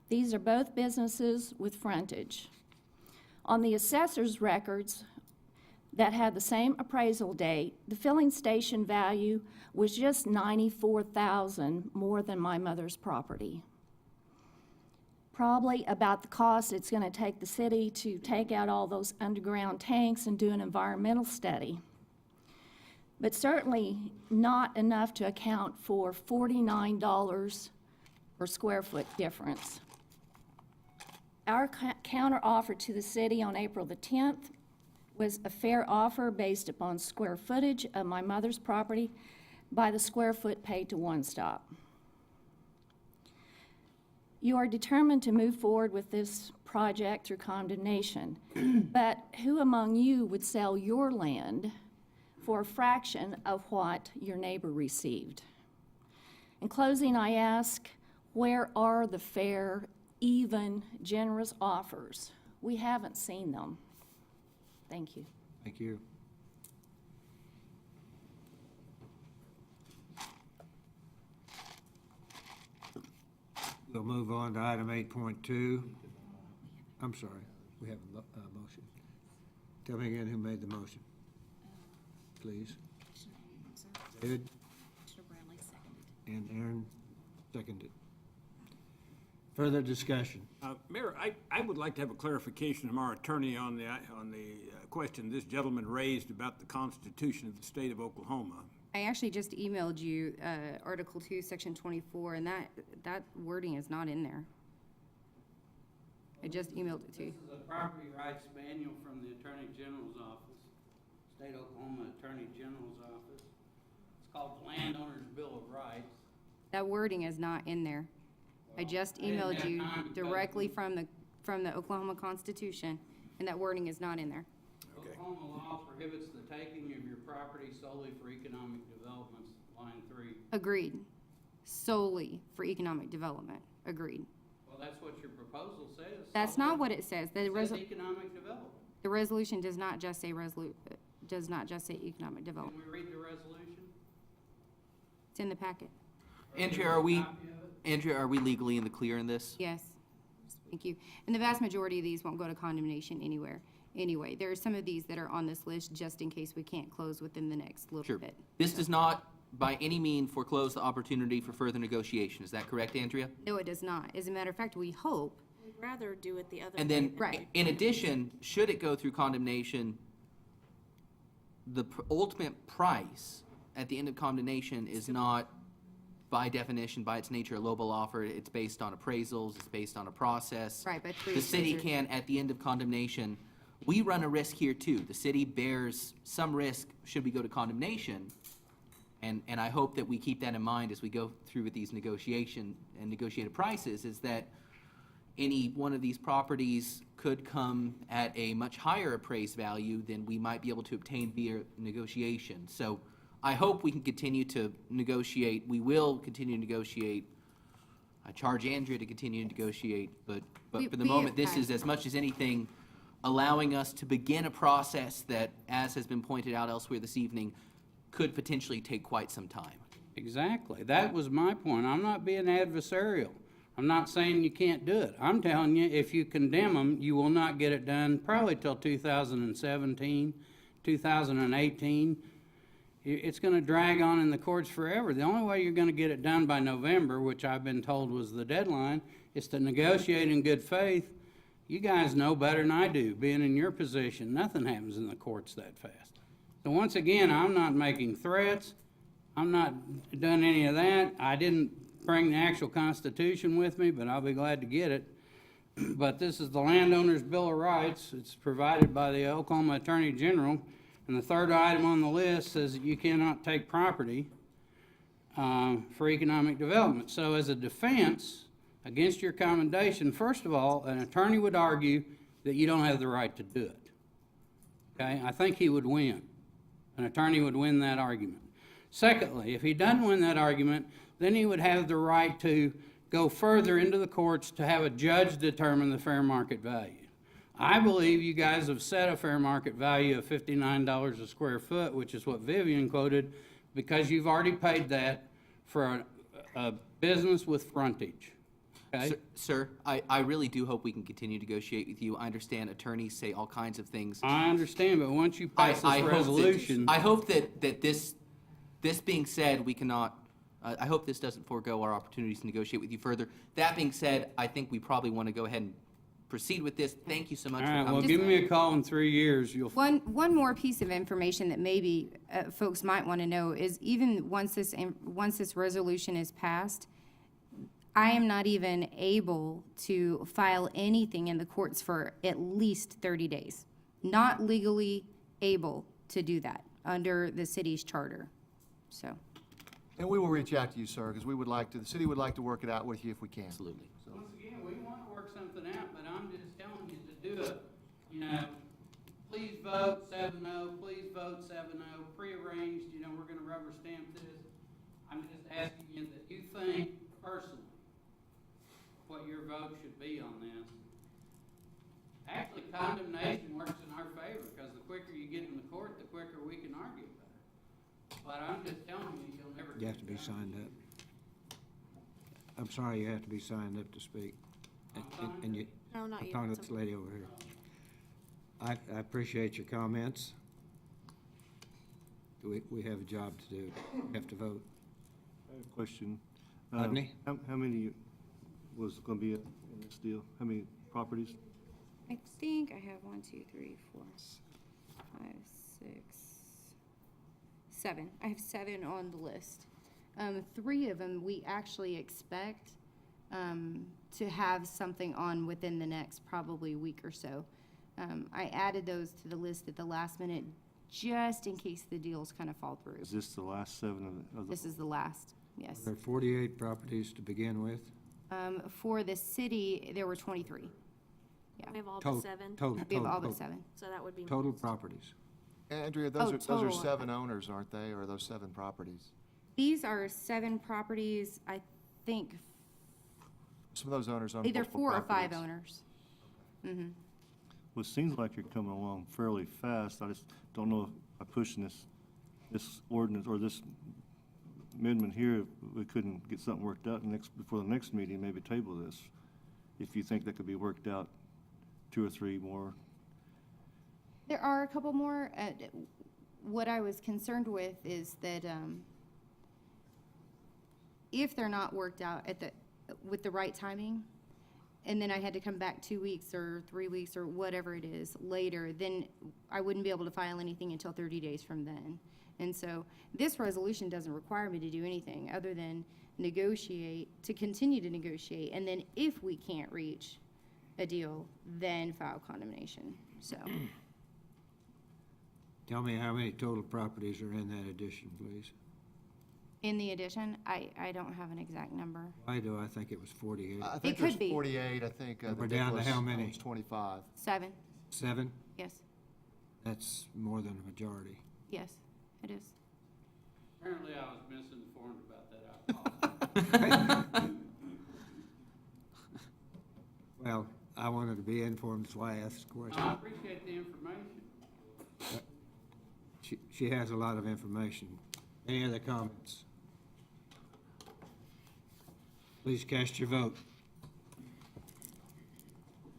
S18: These are both businesses with frontage. On the assessor's records that had the same appraisal date, the filling station value was just $94,000 more than my mother's property. Probably about the cost it's going to take the city to take out all those underground tanks and do an environmental study. But certainly not enough to account for $49 per square foot difference. Our counter offer to the city on April the 10th was a fair offer based upon square footage of my mother's property by the square foot paid to One Stop. You are determined to move forward with this project through condemnation, but who among you would sell your land for a fraction of what your neighbor received? In closing, I ask, where are the fair, even, generous offers? We haven't seen them. Thank you.
S2: Thank you. We'll move on to item 8.2. I'm sorry, we have a motion. Tell me again who made the motion, please. Ed? And Aaron seconded. Further discussion?
S5: Mayor, I would like to have a clarification from our attorney on the question this gentleman raised about the Constitution of the state of Oklahoma.
S19: I actually just emailed you Article 2, Section 24, and that wording is not in there. I just emailed it to you.
S20: This is a property rights manual from the Attorney General's office, State of Oklahoma Attorney General's office. It's called the Landowner's Bill of Rights.
S19: That wording is not in there. I just emailed you directly from the Oklahoma Constitution, and that wording is not in there.
S20: Oklahoma law prohibits the taking of your property solely for economic development, line 3.
S19: Agreed. Solely for economic development. Agreed.
S20: Well, that's what your proposal says.
S19: That's not what it says.
S20: It says economic development.
S19: The resolution does not just say economic development.
S20: Can we read the resolution?
S19: It's in the packet.
S17: Andrea, are we legally in the clear in this?
S19: Yes. Thank you. And the vast majority of these won't go to condemnation anywhere. Anyway, there are some of these that are on this list just in case we can't close within the next little bit.
S17: This does not by any means foreclose the opportunity for further negotiation. Is that correct, Andrea?
S19: No, it does not. As a matter of fact, we hope.
S18: We'd rather do it the other way.
S17: And then,
S19: Right.
S17: in addition, should it go through condemnation, the ultimate price at the end of condemnation is not by definition, by its nature, a lowball offer. It's based on appraisals, it's based on a process.
S11: Right, but
S17: The city can, at the end of condemnation, we run a risk here too. The city bears some risk should we go to condemnation. And I hope that we keep that in mind as we go through with these negotiated prices, is that any one of these properties could come at a much higher appraised value than we might be able to obtain via negotiation. So I hope we can continue to negotiate. We will continue to negotiate. I charge Andrea to continue to negotiate, but for the moment, this is, as much as anything, allowing us to begin a process that, as has been pointed out elsewhere this evening, could potentially take quite some time.
S20: Exactly. That was my point. I'm not being adversarial. I'm not saying you can't do it. I'm telling you, if you condemn them, you will not get it done probably till 2017, 2018. It's going to drag on in the courts forever. The only way you're going to get it done by November, which I've been told was the deadline, is to negotiate in good faith. You guys know better than I do, being in your position. Nothing happens in the courts that fast. So once again, I'm not making threats. I'm not done any of that. I didn't bring the actual Constitution with me, but I'll be glad to get it. But this is the Landowner's Bill of Rights. It's provided by the Oklahoma Attorney General. And the third item on the list says that you cannot take property for economic development. So as a defense against your commendation, first of all, an attorney would argue that you don't have the right to do it. Okay? I think he would win. An attorney would win that argument. Secondly, if he doesn't win that argument, then he would have the right to go further into the courts to have a judge determine the fair market value. I believe you guys have set a fair market value of $59 a square foot, which is what Vivian quoted, because you've already paid that for a business with frontage. Okay?
S17: Sir, I really do hope we can continue to negotiate with you. I understand attorneys say all kinds of things.
S20: I understand, but once you pass this resolution...
S17: I hope that this being said, we cannot... I hope this doesn't forego our opportunities to negotiate with you further. That being said, I think we probably want to go ahead and proceed with this. Thank you so much
S20: All
S17: for
S20: right,
S17: coming.
S20: well, give me a call in 3 years. You'll...
S11: One more piece of information that maybe folks might want to know is, even once this resolution is passed, I am not even able to file anything in the courts for at least 30 days. Not legally able to do that under the city's charter. So.
S10: And we will reach out to you, sir, because the city would like to work it out with you if we can.
S17: Absolutely.
S20: Once again, we want to work something out, but I'm just telling you to do it. Please vote 7-0, please vote 7-0, prearranged, we're going to rubber stamp this. I'm just asking you that you think personally what your vote should be on this. Actually, condemnation works in our favor, because the quicker you get in the court, the quicker we can argue better. But I'm just telling you, you'll never...
S2: You have to be signed up. I'm sorry, you have to be signed up to speak. And you,
S21: No, not
S2: I'm
S21: yet.
S2: talking to this lady over here. I appreciate your comments. We have a job to do. We have to vote.
S3: I have a question.
S2: Rodney?
S3: How many was going to be in this deal? How many properties?
S11: I think I have 1, 2, 3, 4, 5, 6, 7. I have 7 on the list. 3 of them we actually expect to have something on within the next probably week or so. I added those to the list at the last minute just in case the deals kind of fall through.
S3: Is this the last 7 of the?
S11: This is the last, yes.
S2: There are 48 properties to begin with.
S11: For the city, there were 23. Yeah.
S21: We have all
S2: Total-
S21: but 7.
S2: total-
S11: We have all but
S2: total.
S11: 7.
S21: So that would be
S2: Total
S21: most.
S2: properties.
S10: Andrea,
S11: Oh,
S10: those are
S11: total.
S10: 7 owners, aren't they, or are those 7 properties?
S11: These are 7 properties, I think,
S10: Some of those owners own
S11: either
S10: multiple
S11: 4 or 5
S10: properties.
S11: owners. Mm-hmm.
S3: Well, it seems like you're coming along fairly fast. I just don't know if by pushing this ordinance or this amendment here, we couldn't get something worked out before the next meeting, maybe table this. If you think that could be worked out, 2 or 3 more.
S11: There are a couple more. What I was concerned with is that if they're not worked out with the right timing, and then I had to come back 2 weeks or 3 weeks or whatever it is later, then I wouldn't be able to file anything until 30 days from then. And so this resolution doesn't require me to do anything other than to continue to negotiate, and then if we can't reach a deal, then file condemnation, so.
S2: Tell me how many total properties are in that addition, please.
S11: In the addition, I don't have an exact number.
S2: Why do I think it was 48?
S10: I think
S11: could
S10: there's
S11: be.
S10: 48, I think.
S2: We're down to how many?
S10: It's 25.
S11: 7,
S2: 7?
S11: yes,
S2: That's more than a majority.
S11: yes, it is.
S20: Apparently I was misinformed about that.
S2: Well, I wanted to be informed, that's why I asked the question.
S20: I appreciate the information.
S2: She has a lot of information. Any other comments? Please cast your vote.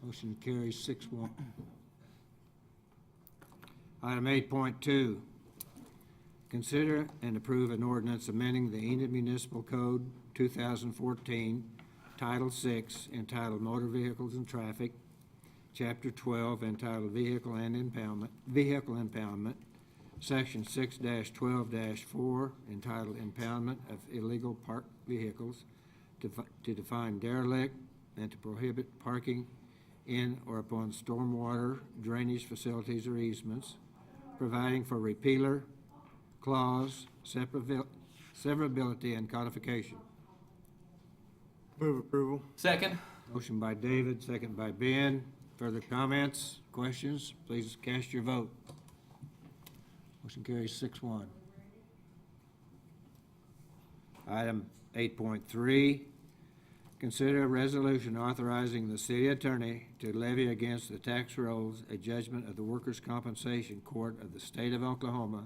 S2: Motion carries 6-1. Item 8.2, consider and approve an ordinance amending the Enid Municipal Code 2014, Title 6, entitled Motor Vehicles and Traffic, Chapter 12, entitled Vehicle Impoundment, Section 6-12-4, entitled Impoundment of Illegal Parked Vehicles, to define derelict and to prohibit parking in or upon stormwater drainage facilities or easements, providing for repealer, clause, severability, and codification.
S3: Move approval.
S17: Second.
S2: Motion by David, second by Ben. Further comments, questions? Please cast your vote. Motion carries 6-1. Item 8.3, consider a resolution authorizing the city attorney to levy against the tax rolls a judgment of the Workers' Compensation Court of the State of Oklahoma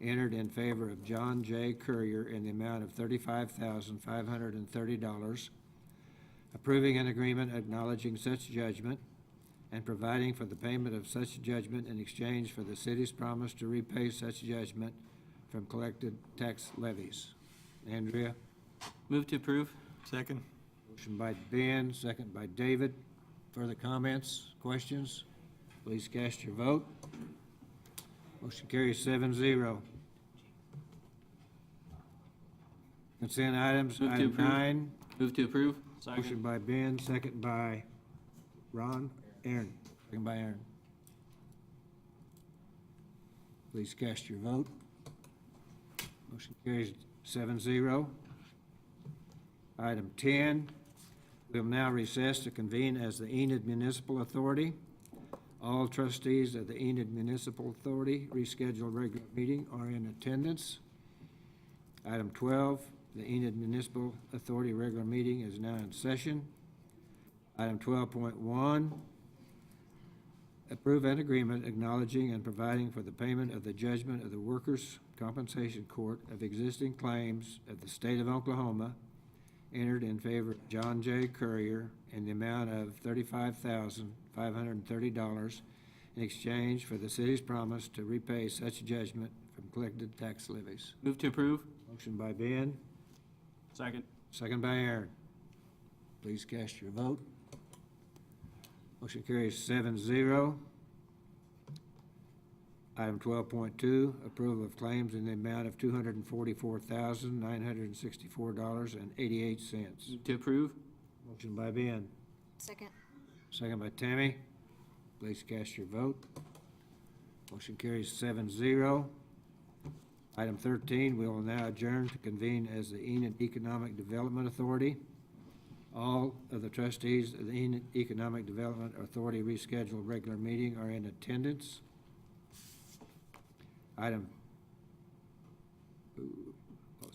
S2: entered in favor of John J. Courier in the amount of $35,530, approving an agreement acknowledging such judgment and providing for the payment of such judgment in exchange for the city's promise to repay such judgment from collected tax levies. Andrea?
S17: Move to approve.
S3: Second.
S2: Motion by Ben, second by David. Further comments, questions? Please cast your vote. Motion carries 7-0. Consent items,
S17: Move to
S2: item
S17: approve.
S2: 9.
S17: Move to approve.
S2: Motion by Ben, second by Aaron. Second by Aaron. Please cast your vote. Motion carries 7-0. Item 10, we will now recess to convene as the Enid Municipal Authority. All trustees of the Enid Municipal Authority rescheduled regular meeting are in attendance. Item 12, the Enid Municipal Authority regular meeting is now in session. Item 12.1, approve an agreement acknowledging and providing for the payment of the judgment of the Workers' Compensation Court of existing claims of the State of Oklahoma entered in favor of John J. Courier in the amount of $35,530 in exchange for the city's promise to repay such judgment from collected tax levies.
S17: Move to approve.
S2: Motion by Ben.
S17: Second.
S2: Second by Aaron. Please cast your vote. Motion carries 7-0. Item 12.2, approval of claims in the amount of $244,964.88.
S17: Move to approve.
S2: Motion by Ben.
S18: Second.
S2: Second by Tammy. Please cast your vote. Motion carries 7-0. Item 13, we will now adjourn to convene as the Enid Economic Development Authority. All of the trustees of the Enid Economic Development Authority rescheduled regular meeting are in attendance. Lost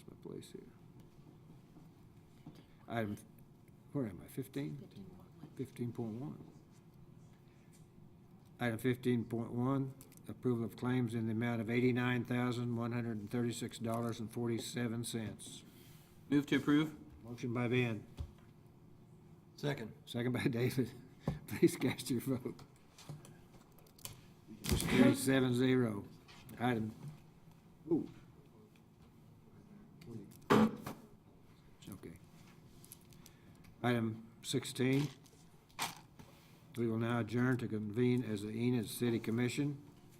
S2: my place here. Item, where am I, 15? 15.1. Item 15.1, approval of claims in the amount of $89,136.47.
S17: Move to approve.
S2: Motion by Ben.
S3: Second.
S2: Second by David. Please cast your vote. Motion carries 7-0. Item, okay. Item 16, we will now adjourn to convene as the Enid City Commission.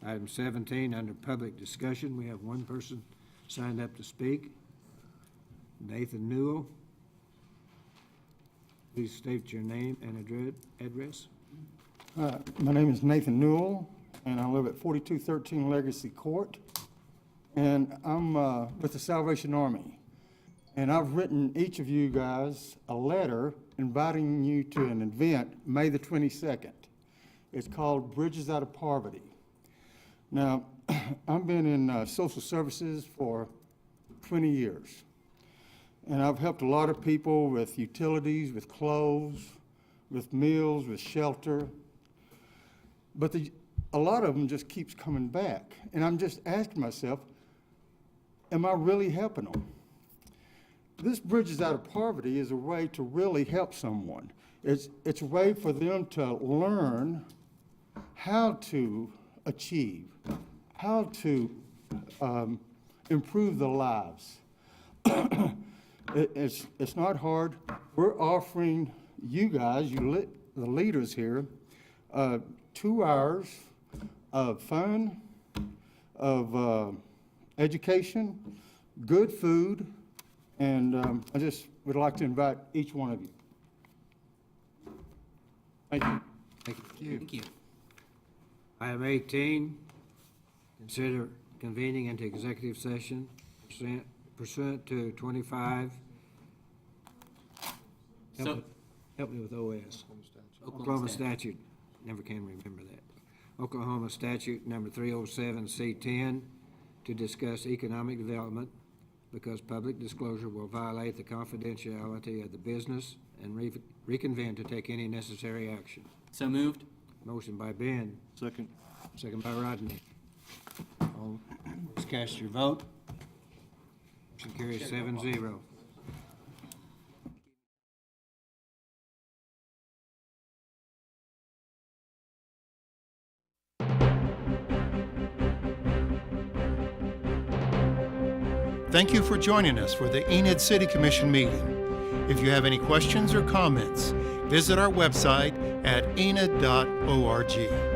S2: Item 17, under public discussion, we have one person signed up to speak. Nathan Newell. Please state your name and address.
S21: My name is Nathan Newell, and I live at 4213 Legacy Court, and I'm with the Salvation Army. And I've written each of you guys a letter inviting you to an event May the 22nd. It's called Bridges Out of Poverty. Now, I've been in social services for 20 years, and I've helped a lot of people with utilities, with clothes, with meals, with shelter. But a lot of them just keeps coming back. And I'm just asking myself, am I really helping them? This Bridges Out of Poverty is a way to really help someone. It's a way for them to learn how to achieve, how to improve their lives. It's not hard. We're offering you guys, the leaders here, 2 hours of fun, of education, good food, and I just would like to invite each one of you. Thank you.
S2: Thank you.
S17: Thank you.
S2: Item 18, consider convening into executive session pursuant to 25. Help me with OS. Oklahoma statute, never can remember that. Oklahoma statute number 307C10 to discuss economic development because public disclosure will violate the confidentiality of the business and reconvene to take any necessary action.
S17: So moved.
S2: Motion by Ben.
S3: Second.
S2: Second by Rodney. All, please cast your vote. Motion carries 7-0.
S1: Thank you for joining us for the Enid City Commission meeting. If you have any questions or comments, visit our website at enid.org.